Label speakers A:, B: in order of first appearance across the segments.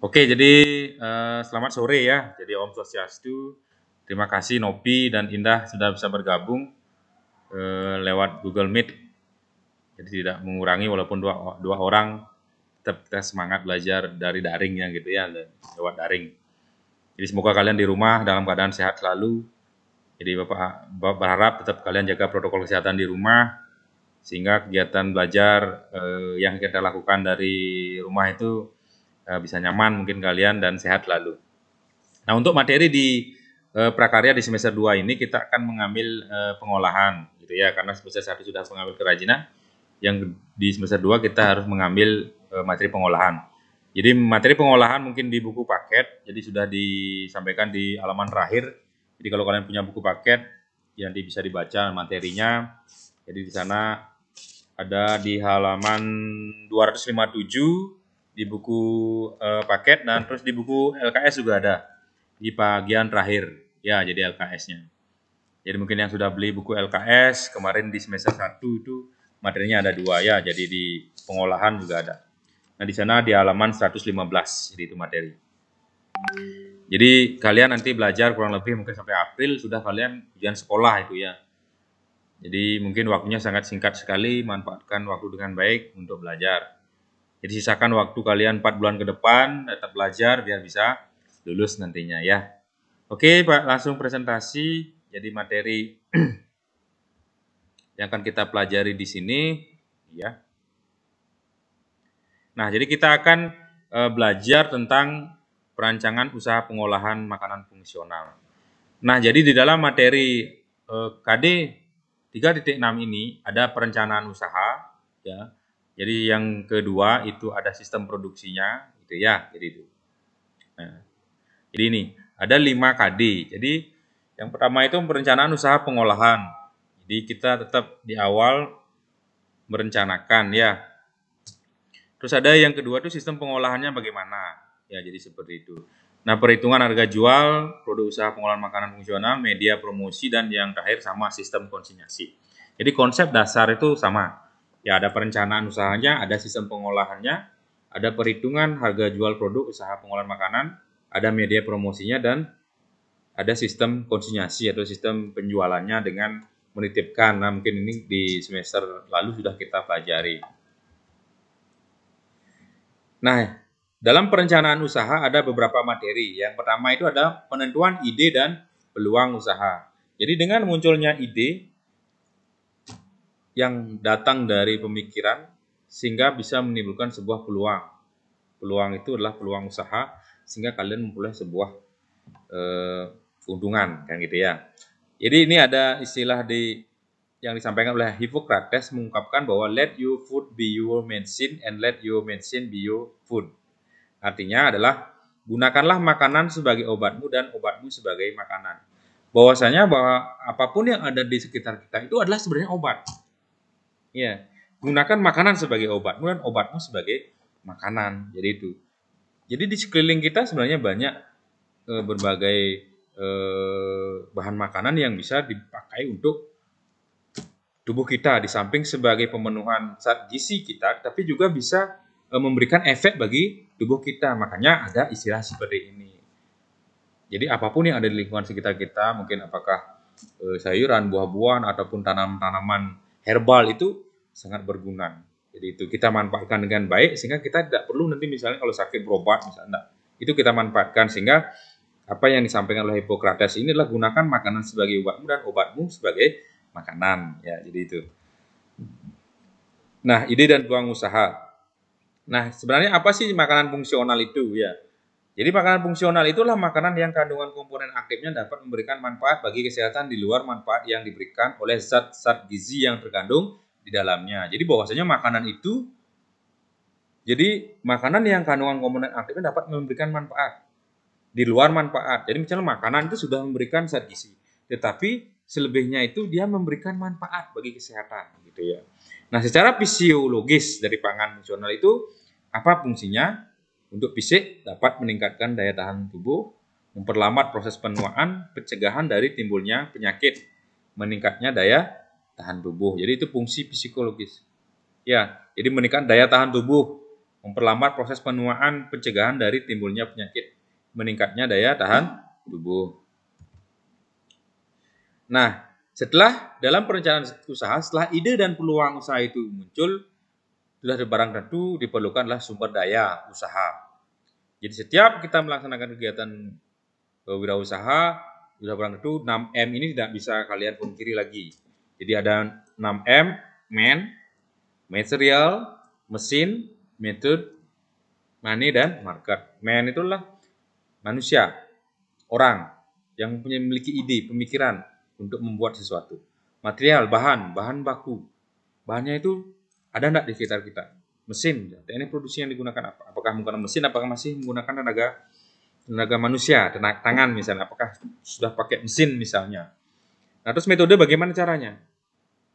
A: Oke, jadi selamat sore ya. Jadi Om Swastiastu. Terima kasih Nopi dan Indah sudah bisa bergabung lewat Google Meet. Jadi tidak mengurangi walaupun dua orang tetap kita semangat belajar dari daringnya gitu ya, lewat daring. Jadi semoga kalian di rumah dalam keadaan sehat selalu. Jadi Bapak berharap tetap kalian jaga protokol kesehatan di rumah sehingga kegiatan belajar yang kita lakukan dari rumah itu bisa nyaman mungkin kalian dan sehat lalu. Nah, untuk materi di prakarya di semester 2 ini kita akan mengambil pengolahan gitu ya, karena semester 1 sudah mengambil kerajinan, yang di semester 2 kita harus mengambil materi pengolahan. Jadi materi pengolahan mungkin di buku paket, jadi sudah disampaikan di halaman terakhir. Jadi kalau kalian punya buku paket, ya nanti bisa dibaca materinya. Jadi di sana ada di halaman 257 di buku paket, dan terus di buku LKS juga ada di bagian terakhir ya, jadi LKS-nya. Jadi mungkin yang sudah beli buku LKS kemarin di semester 1 itu materinya ada 2 ya, jadi di pengolahan juga ada. Nah, di sana di halaman 115 jadi itu materi. Jadi kalian nanti belajar kurang lebih mungkin sampai April sudah kalian ujian sekolah itu ya. Jadi mungkin waktunya sangat singkat sekali, manfaatkan waktu dengan baik untuk belajar. Jadi sisakan waktu kalian 4 bulan ke depan tetap belajar biar bisa lulus nantinya ya. Oke Pak, langsung presentasi. Jadi materi yang akan kita pelajari di sini ya. Nah, jadi kita akan belajar tentang perancangan usaha pengolahan makanan fungsional. Nah, jadi di dalam materi KD 3.6 ini ada perencanaan usaha ya. Jadi yang kedua itu ada sistem produksinya gitu ya, jadi itu. Nah, jadi ini ada 5 KD. Jadi yang pertama itu perencanaan usaha pengolahan. Jadi kita tetap di awal merencanakan ya. Terus ada yang kedua itu sistem pengolahannya bagaimana. Ya, jadi seperti itu. Nah, perhitungan harga jual, produk usaha pengolahan makanan fungsional, media promosi, dan yang terakhir sama sistem konsinyasi. Jadi konsep dasar itu sama. Ya, ada perencanaan usahanya, ada sistem pengolahannya, ada perhitungan harga jual produk usaha pengolahan makanan, ada media promosinya, dan ada sistem konsinyasi atau sistem penjualannya dengan menitipkan. Nah, mungkin ini di semester lalu sudah kita pelajari. Nah, dalam perencanaan usaha ada beberapa materi. Yang pertama itu ada penentuan ide dan peluang usaha. Jadi dengan munculnya ide yang datang dari pemikiran sehingga bisa menimbulkan sebuah peluang. Peluang itu adalah peluang usaha sehingga kalian memperoleh sebuah keuntungan kan gitu ya. Jadi ini ada istilah yang disampaikan oleh Hippocrates mengungkapkan bahwa let your food be your medicine and let your medicine be your food. Artinya adalah gunakanlah makanan sebagai obatmu dan obatmu sebagai makanan. Bahwasanya bahwa apapun yang ada di sekitar kita itu adalah sebenarnya obat. Ya, gunakan makanan sebagai obatmu dan obatmu sebagai makanan. Jadi itu. Jadi di sekeliling kita sebenarnya banyak berbagai bahan makanan yang bisa dipakai untuk tubuh kita, di samping sebagai pemenuhan zat gizi kita, tapi juga bisa memberikan efek bagi tubuh kita. Makanya ada istilah seperti ini. Jadi apapun yang ada di lingkungan sekitar kita, mungkin apakah sayuran, buah-buahan, ataupun tanaman-tanaman herbal itu sangat berguna. Jadi itu kita manfaatkan dengan baik sehingga kita tidak perlu nanti misalnya kalau sakit berobat misalnya. Itu kita manfaatkan sehingga apa yang disampaikan oleh Hippocrates ini adalah gunakan makanan sebagai obatmu dan obatmu sebagai makanan. Ya, jadi itu. Nah, ide dan peluang usaha. Nah, sebenarnya apa sih makanan fungsional itu ya? Jadi makanan fungsional itulah makanan yang kandungan komponen aktifnya dapat memberikan manfaat bagi kesehatan di luar manfaat yang diberikan oleh zat-zat gizi yang terkandung di dalamnya. Jadi bahwasanya makanan itu makanan yang kandungan komponen aktifnya dapat memberikan manfaat di luar manfaat. Jadi misalnya makanan itu sudah memberikan zat gizi, tetapi selebihnya itu dia memberikan manfaat bagi kesehatan gitu ya. Nah, secara fisiologis dari pangan fungsional itu apa fungsinya? Untuk fisik dapat meningkatkan daya tahan tubuh, memperlambat proses penuaan, pencegahan dari timbulnya penyakit, meningkatnya daya tahan tubuh. Jadi itu fungsi psikologis. Ya, jadi meningkatkan daya tahan tubuh. memperlambat proses penuaan, pencegahan dari timbulnya penyakit, meningkatnya daya tahan tubuh. Nah, setelah dalam perencanaan usaha, setelah ide dan peluang usaha itu muncul, sudah barang tentu diperlukanlah sumber daya usaha. Jadi setiap kita melaksanakan kegiatan wirausaha, sudah barang tentu 6M ini tidak bisa kalian pungkiri lagi. Jadi ada 6M, man, material, mesin, method, money, dan market. Man itulah manusia, orang yang memiliki ide, pemikiran untuk membuat sesuatu. Material, bahan baku. Bahannya itu ada enggak di sekitar kita? Mesin, ini produksi yang digunakan apa? Apakah menggunakan mesin, apakah masih menggunakan tenaga manusia, tenaga tangan misalnya, apakah sudah pakai mesin misalnya. Nah, terus metode bagaimana caranya?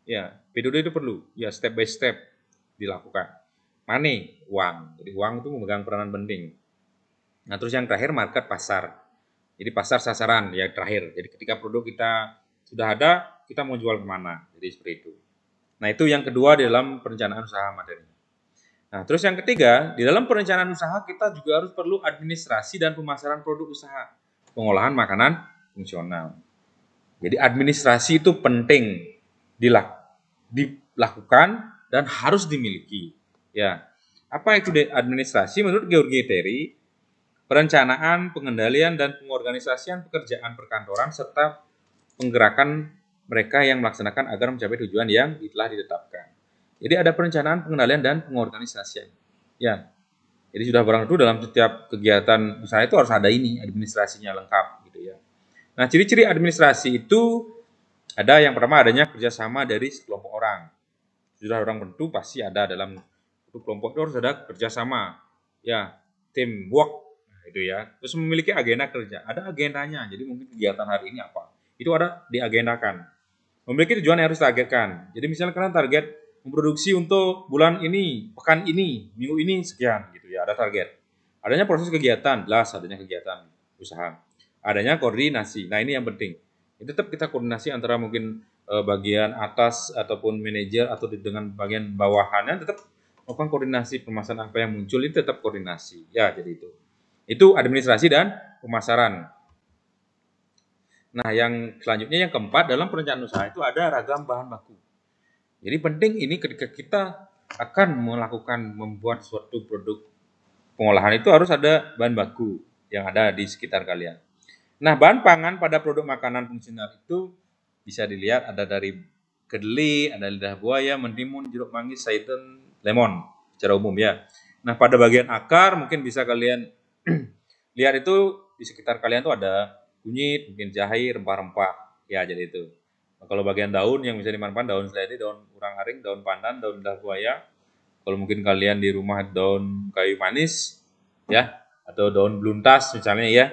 A: Ya, metode itu perlu, ya step by step dilakukan. Money, uang. Jadi uang itu memegang peranan penting. Nah, terus yang terakhir market, pasar. Jadi pasar sasaran yang terakhir. Jadi ketika produk kita sudah ada, kita mau jual kemana? Jadi seperti itu. Nah, itu yang kedua di dalam perencanaan usaha materi. Nah, terus yang ketiga, di dalam perencanaan usaha kita juga harus perlu administrasi dan pemasaran produk usaha, pengolahan makanan fungsional. Jadi administrasi itu penting dilakukan dan harus dimiliki. Ya, apa itu administrasi? Menurut George Terry, perencanaan, pengendalian, dan pengorganisasian pekerjaan perkantoran serta penggerakan mereka yang melaksanakan agar mencapai tujuan yang telah ditetapkan. Jadi ada perencanaan, pengendalian, dan pengorganisasian. Ya, jadi sudah barang tentu dalam setiap kegiatan usaha itu harus ada ini, administrasinya lengkap gitu ya. Nah, ciri-ciri administrasi itu ada yang pertama adanya kerjasama dari sekelompok orang. Sudah orang tentu pasti ada dalam kelompok itu harus ada kerjasama, ya, teamwork, itu ya. Terus memiliki agenda kerja, ada agendanya. Jadi mungkin kegiatan hari ini apa? Itu ada diagendakan. Memiliki tujuan yang harus targetkan. Jadi misalnya kalian target memproduksi untuk bulan ini, pekan ini, minggu ini sekian gitu ya, ada target. Adanya proses kegiatan, jelas adanya kegiatan usaha. Adanya koordinasi. Nah, ini yang penting. Itu tetap kita koordinasi antara mungkin bagian atas ataupun manajer atau dengan bagian bawahannya, tetap melakukan koordinasi permasalahan apa yang muncul itu tetap koordinasi. Ya, jadi itu. Itu administrasi dan pemasaran. Nah, yang selanjutnya yang keempat dalam perencanaan usaha itu ada ragam bahan baku. Jadi penting ini ketika kita akan membuat suatu produk pengolahan itu harus ada bahan baku yang ada di sekitar kalian. Nah, bahan pangan pada produk makanan fungsional itu bisa dilihat ada dari kedelai, ada lidah buaya, mentimun, jeruk manggis, saiten, lemon secara umum ya. Nah, pada bagian akar mungkin bisa kalian lihat itu di sekitar kalian tuh ada kunyit, mungkin jahe, rempah-rempah. Ya, jadi itu. Nah, kalau bagian daun yang bisa dimanfaatkan daun seledri, daun urang-aring, daun pandan, daun lidah buaya. Kalau mungkin kalian di rumah daun kayu manis ya atau daun beluntas misalnya ya.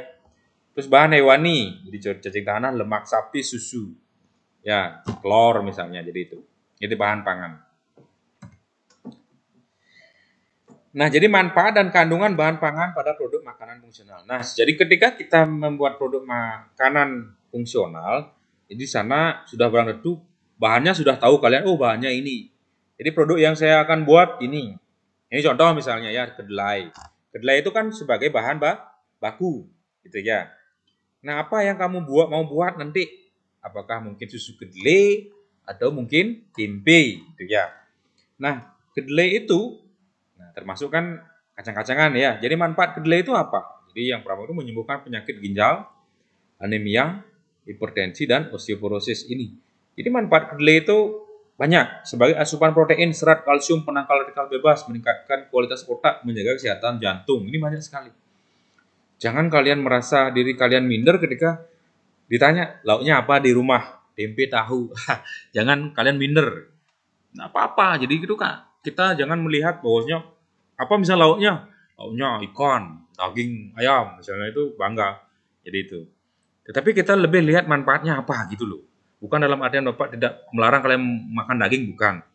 A: Terus bahan hewani, jadi cacing tanah, lemak sapi, susu. Ya, telur misalnya, jadi itu. Jadi bahan pangan. Nah, jadi manfaat dan kandungan bahan pangan pada produk makanan fungsional. Nah, jadi ketika kita membuat produk makanan fungsional, jadi sana sudah barang tentu bahannya sudah tahu kalian, oh bahannya ini. Jadi produk yang saya akan buat ini. Ini contoh misalnya ya, kedelai. Kedelai itu kan sebagai bahan baku, gitu ya. Nah, apa yang kamu mau buat nanti? Apakah mungkin susu kedelai atau mungkin tempe, gitu ya. Nah, kedelai itu termasuk kan kacang-kacangan ya. Jadi manfaat kedelai itu apa? Jadi yang pertama itu menyembuhkan penyakit ginjal, anemia, hipertensi, dan osteoporosis ini. Jadi manfaat kedelai itu banyak sebagai asupan protein, serat, kalsium, penangkal radikal bebas, meningkatkan kualitas otak, menjaga kesehatan jantung. Ini banyak sekali. Jangan kalian merasa diri kalian minder ketika ditanya lauknya apa di rumah, tempe, tahu. Jangan kalian minder. Nggak apa-apa. Jadi gitu kan. Kita jangan melihat bahwasanya apa misal lauknya ikan, daging ayam misalnya itu bangga. Jadi itu. Tetapi kita lebih lihat manfaatnya apa gitu loh. Bukan dalam artian Bapak tidak melarang kalian makan daging, bukan.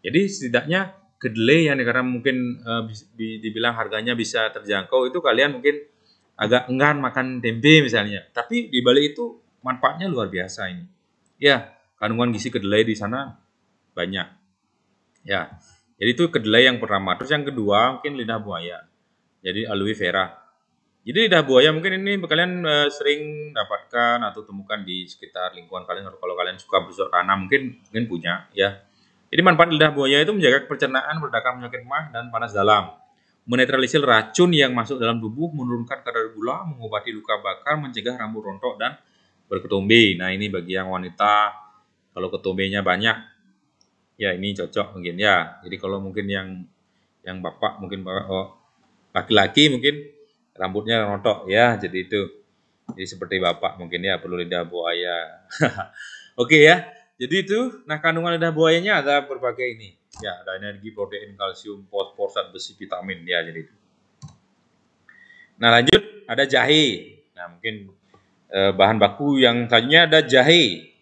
A: Jadi setidaknya kedelai yang karena mungkin dibilang harganya bisa terjangkau itu kalian mungkin agak enggan makan tempe misalnya. Tapi di balik itu manfaatnya luar biasa ini. Ya, kandungan gizi kedelai di sana banyak. Ya. Jadi itu kedelai yang pertama. Terus yang kedua mungkin lidah buaya. Jadi aloe vera. Jadi lidah buaya mungkin ini kalian sering dapatkan atau temukan di sekitar lingkungan kalian, atau kalau kalian suka bercocok tanam mungkin punya ya. Jadi manfaat lidah buaya itu menjaga pencernaan, meredakan penyakit mah dan panas dalam, menetralisir racun yang masuk dalam tubuh, menurunkan kadar gula, mengobati luka bakar, mencegah rambut rontok dan berketombe. Nah ini bagi yang wanita, kalau ketombenya banyak, ya ini cocok mungkin ya. Jadi kalau mungkin yang bapak mungkin laki-laki mungkin rambutnya rontok ya, jadi itu. Jadi seperti bapak mungkin ya perlu lidah buaya. Oke ya. Jadi itu. Nah kandungan lidah buayanya ada berbagai ini. Ya ada energi, protein, kalsium, fosfor, zat besi, vitamin ya jadi itu. Nah lanjut ada jahe. Nah mungkin bahan baku yang selanjutnya ada jahe.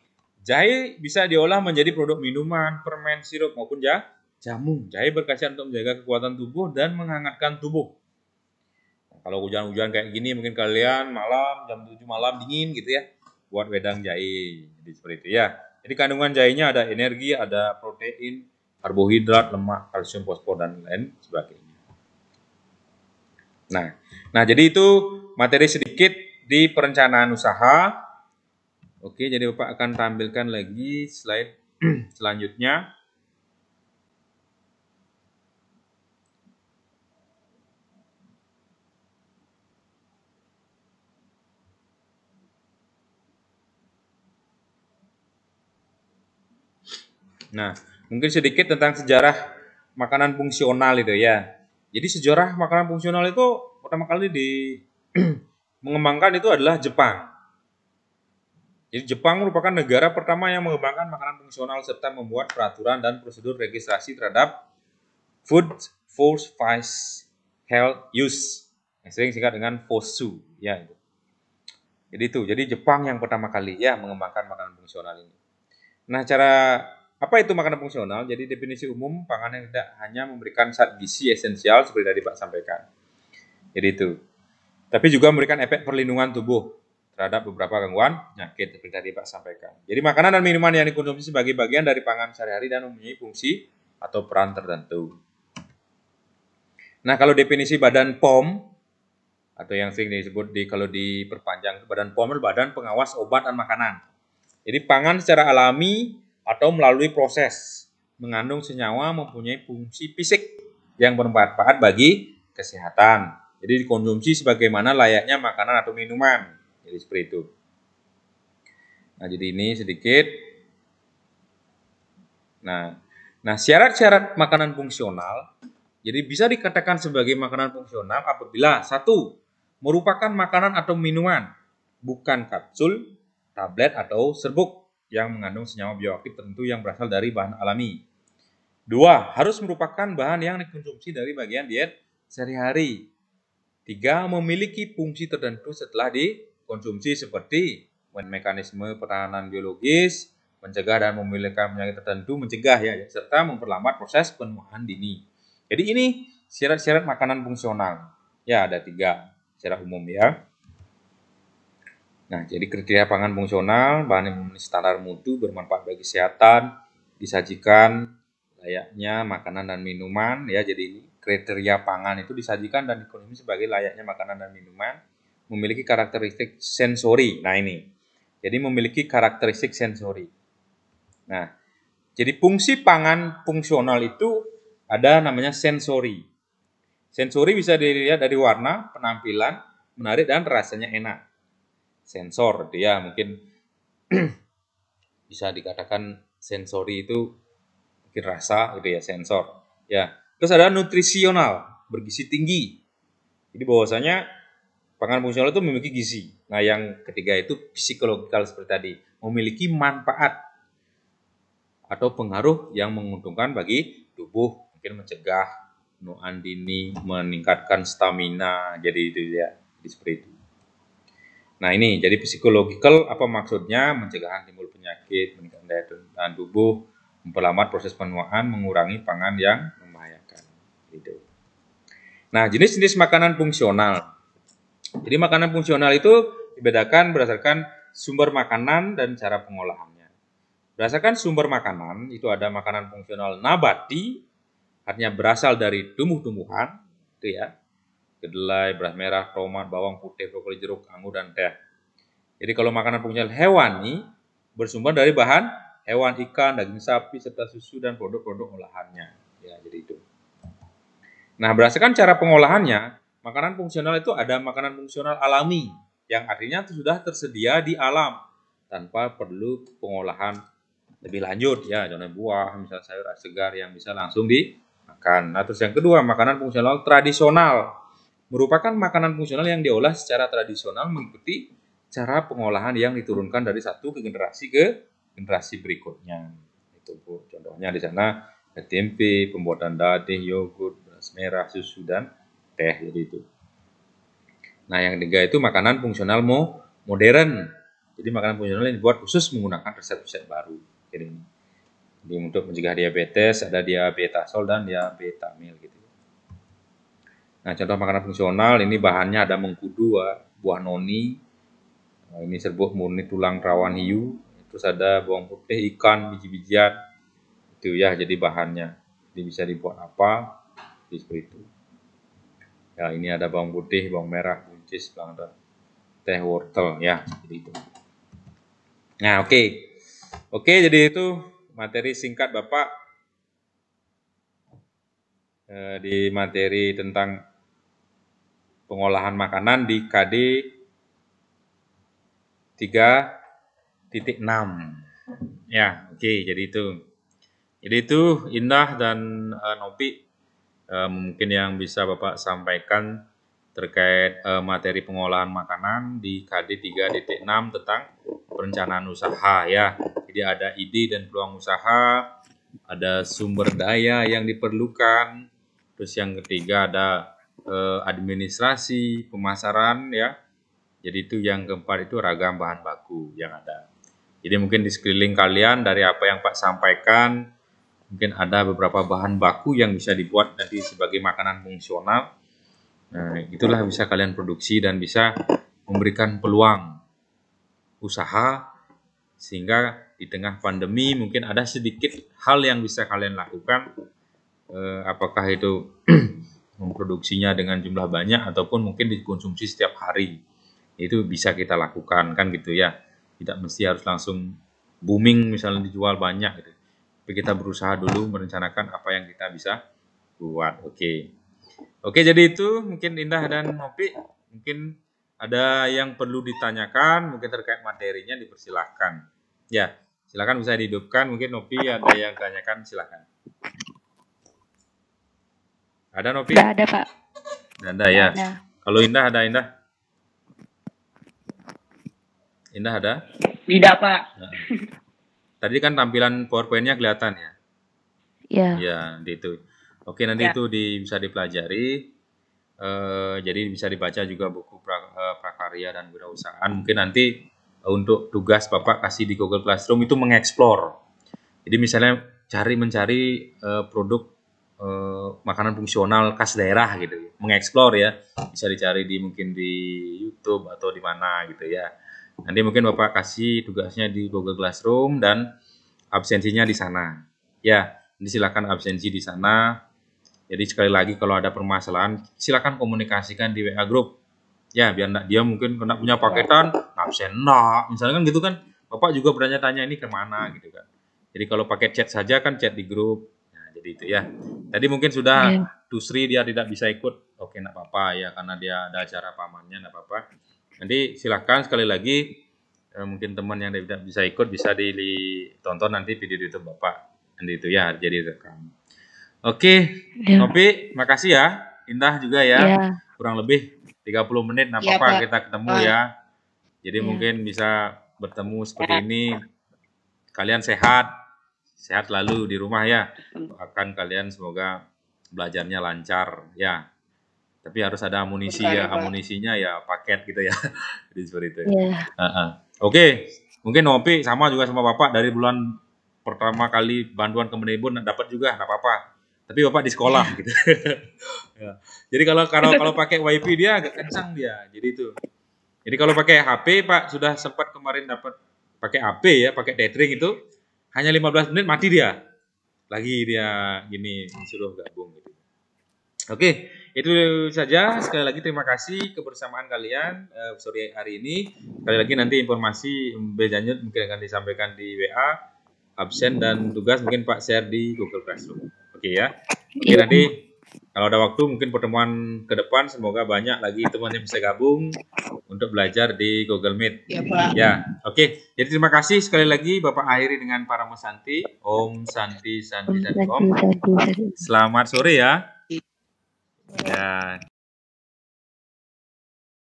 A: Jahe bisa diolah menjadi produk minuman, permen, sirup maupun jamu. Jahe berkhasiat untuk menjaga kekuatan tubuh dan menghangatkan tubuh. Kalau hujan-hujan kayak gini mungkin kalian malam jam 7 malam dingin gitu ya, buat wedang jahe. Jadi seperti itu ya. Jadi kandungan jahenya ada energi, ada protein, karbohidrat, lemak, kalsium, fosfor dan lain sebagainya. Nah jadi itu materi sedikit di perencanaan usaha. Oke, jadi Bapak akan tampilkan lagi slide selanjutnya. Nah, mungkin sedikit tentang sejarah makanan fungsional itu ya. Jadi sejarah makanan fungsional itu pertama kali mengembangkan itu adalah Jepang. Jadi Jepang merupakan negara pertama yang mengembangkan makanan fungsional serta membuat peraturan dan prosedur registrasi terhadap Food Force Health Use, yang sering disingkat dengan FOSU ya itu. Jadi Jepang yang pertama kali ya mengembangkan makanan fungsional ini. Nah, apa itu makanan fungsional? Jadi definisi umum pangan yang tidak hanya memberikan zat gizi esensial seperti tadi Pak sampaikan. Jadi itu. Tapi juga memberikan efek perlindungan tubuh terhadap beberapa gangguan penyakit seperti tadi Pak sampaikan. Jadi makanan dan minuman yang dikonsumsi sebagai bagian dari pangan sehari-hari dan mempunyai fungsi atau peran tertentu. Nah, kalau definisi Badan POM atau yang sering disebut kalau diperpanjang Badan POM adalah Badan Pengawas Obat dan Makanan. Jadi pangan secara alami atau melalui proses mengandung senyawa mempunyai fungsi fisik yang bermanfaat bagi kesehatan. Jadi dikonsumsi sebagaimana layaknya makanan atau minuman. Jadi seperti itu. Nah, jadi ini sedikit. Nah, syarat-syarat makanan fungsional. Jadi bisa dikatakan sebagai makanan fungsional apabila 1. Merupakan makanan atau minuman, bukan kapsul, tablet atau serbuk yang mengandung senyawa bioaktif tertentu yang berasal dari bahan alami. 2. Harus merupakan bahan yang dikonsumsi dari bagian diet sehari-hari. 3. Memiliki fungsi tertentu setelah dikonsumsi seperti mekanisme pertahanan biologis, mencegah dan memulihkan penyakit tertentu, serta memperlambat proses penuaan dini. Jadi ini syarat-syarat makanan fungsional. Ya, ada 3 secara umum ya. Nah, jadi kriteria pangan fungsional, bahan yang memenuhi standar mutu, bermanfaat bagi kesehatan, disajikan layaknya makanan dan minuman ya. Jadi kriteria pangan itu disajikan dan dikonsumsi sebagai layaknya makanan dan minuman, memiliki karakteristik sensori. Nah, ini. Jadi memiliki karakteristik sensori. Nah, jadi fungsi pangan fungsional itu ada namanya sensori. Sensori bisa dilihat dari warna, penampilan, menarik dan rasanya enak. Sensor itu ya mungkin bisa dikatakan sensori itu mungkin rasa gitu ya, sensor ya. Terus ada nutrisional, bergizi tinggi. Jadi bahwasanya pangan fungsional itu memiliki gizi. Nah, yang ketiga itu psikologikal seperti tadi, memiliki manfaat atau pengaruh yang menguntungkan bagi tubuh, mungkin mencegah penuaan dini, meningkatkan stamina, jadi itu ya, jadi seperti itu. Nah, ini jadi psikologikal apa maksudnya? Mencegah timbul penyakit, meningkatkan daya tahan tubuh, memperlambat proses penuaan, mengurangi pangan yang membahayakan. Gitu. Nah, jenis-jenis makanan fungsional. Jadi makanan fungsional itu dibedakan berdasarkan sumber makanan dan cara pengolahannya. Berdasarkan sumber makanan itu ada makanan fungsional nabati, artinya berasal dari tumbuh-tumbuhan, itu ya, kedelai, beras merah, tomat, bawang putih, brokoli, jeruk, anggur, dan teh. Jadi kalau makanan fungsional hewani bersumber dari bahan hewan, ikan, daging sapi, serta susu dan produk-produk olahannya. Ya, jadi itu. Nah, berdasarkan cara pengolahannya, makanan fungsional itu ada makanan fungsional alami, yang artinya itu sudah tersedia di alam tanpa perlu pengolahan lebih lanjut. Ya, contohnya buah, misalnya sayur segar yang bisa langsung dimakan. Nah, terus yang kedua, makanan fungsional tradisional merupakan makanan fungsional yang diolah secara tradisional mengikuti cara pengolahan yang diturunkan dari satu generasi ke generasi berikutnya. Itu Bu, contohnya di sana ada tempe, pembuatan dadeh, yogurt, beras merah, susu, dan teh. Jadi itu. Nah, yang ketiga itu makanan fungsional modern. Jadi makanan fungsional yang dibuat khusus menggunakan resep-resep baru. Jadi untuk mencegah diabetes ada diabetasol dan diabetamil gitu. Nah, contoh makanan fungsional ini bahannya ada mengkudu, buah noni, ini serbuk murni tulang rawan hiu, terus ada bawang putih, ikan, biji-bijian, itu ya jadi bahannya. Ini bisa dibuat apa? Seperti itu. Ya, ini ada bawang putih, bawang merah, buncis, bawang teh, wortel, ya, jadi itu. Nah, oke. Oke, jadi itu materi singkat Bapak di materi tentang pengolahan makanan di KD 3.6. Ya, oke, jadi itu. Jadi itu Indah dan Nopi mungkin yang bisa Bapak sampaikan terkait materi pengolahan makanan di KD 3.6 tentang perencanaan usaha ya. Jadi ada ide dan peluang usaha, ada sumber daya yang diperlukan, terus yang ketiga ada administrasi, pemasaran ya. Jadi itu yang keempat itu ragam bahan baku yang ada. Jadi mungkin di sekeliling kalian dari apa yang Pak sampaikan, mungkin ada beberapa bahan baku yang bisa dibuat nanti sebagai makanan fungsional. Nah, itulah bisa kalian produksi dan bisa memberikan peluang usaha sehingga di tengah pandemi mungkin ada sedikit hal yang bisa kalian lakukan. Apakah itu memproduksinya dengan jumlah banyak ataupun mungkin dikonsumsi setiap hari. Itu bisa kita lakukan kan gitu ya. Tidak mesti harus langsung booming misalnya dijual banyak gitu. Tapi kita berusaha dulu merencanakan apa yang kita bisa buat. Oke, jadi itu mungkin Indah dan Nopi, mungkin ada yang perlu ditanyakan, mungkin terkait materinya dipersilahkan. Ya, silakan bisa dihidupkan. Mungkin Nopi ada yang tanyakan, silakan. Ada Nopi?
B: Nggak ada Pak.
A: Nggak ada ya.
B: Ada.
A: Kalau Indah ada Indah? Indah ada?
B: Tidak Pak.
A: Nah. Tadi kan tampilan PowerPoint-nya kelihatan ya?
B: Iya.
A: Ya, itu. Oke, nanti
B: Ya.
A: itu bisa dipelajari. Jadi bisa dibaca juga buku prakarya dan wirausahaan. Mungkin nanti untuk tugas Bapak kasih di Google Classroom itu mengeksplor. Jadi misalnya mencari produk makanan fungsional khas daerah gitu, mengeksplor ya. Bisa dicari mungkin di YouTube atau di mana gitu ya. Nanti mungkin Bapak kasih tugasnya di Google Classroom dan absensinya di sana. Ya, silakan absensi di sana. Jadi sekali lagi kalau ada permasalahan silakan komunikasikan di WA group. Ya, biar dia mungkin kena punya paketan, absen misalnya kan gitu kan. Bapak juga bertanya-tanya ini kemana gitu kan. Jadi kalau pakai chat saja kan chat di grup. Nah, jadi itu ya. Tadi mungkin sudah Tusri dia tidak bisa ikut. Oke, enggak apa-apa ya karena dia ada acara pamannya, enggak apa-apa. Nanti silakan sekali lagi mungkin teman yang tidak bisa ikut bisa ditonton nanti video di YouTube Bapak. Nanti itu ya jadi rekam. Oke, Nopi, makasih ya. Indah juga ya. Kurang lebih 30 menit, enggak apa-apa kita ketemu ya. Jadi mungkin bisa bertemu seperti ini. Kalian sehat selalu di rumah ya. Akan kalian semoga belajarnya lancar ya. Tapi harus ada amunisi ya, amunisinya ya paket gitu ya. Jadi seperti itu. Oke, mungkin Nopi sama juga sama Bapak dari bulan pertama kali bantuan Kementerian dapat juga, enggak apa-apa. Tapi Bapak di sekolah gitu. Ya. Jadi kalau pakai WiFi dia agak kencang dia. Jadi itu. Jadi kalau pakai HP Pak sudah sempat kemarin dapat pakai HP ya, pakai tethering itu hanya 15 menit mati dia. lagi dia gini disuruh gabung gitu. Oke, itu saja. Sekali lagi terima kasih kebersamaan kalian sore hari ini. Sekali lagi nanti informasi berlanjut mungkin akan disampaikan di WA, absen dan tugas mungkin Pak share di Google Classroom. Oke ya. Oke,
B: Iya.
A: nanti kalau ada waktu mungkin pertemuan ke depan semoga banyak lagi teman yang bisa gabung untuk belajar di Google Meet.
B: Ya, Pak.
A: Ya, oke. Jadi terima kasih sekali lagi Bapak akhiri dengan para Santi. Om Santi Santi Santi Om. Selamat sore ya. Ya.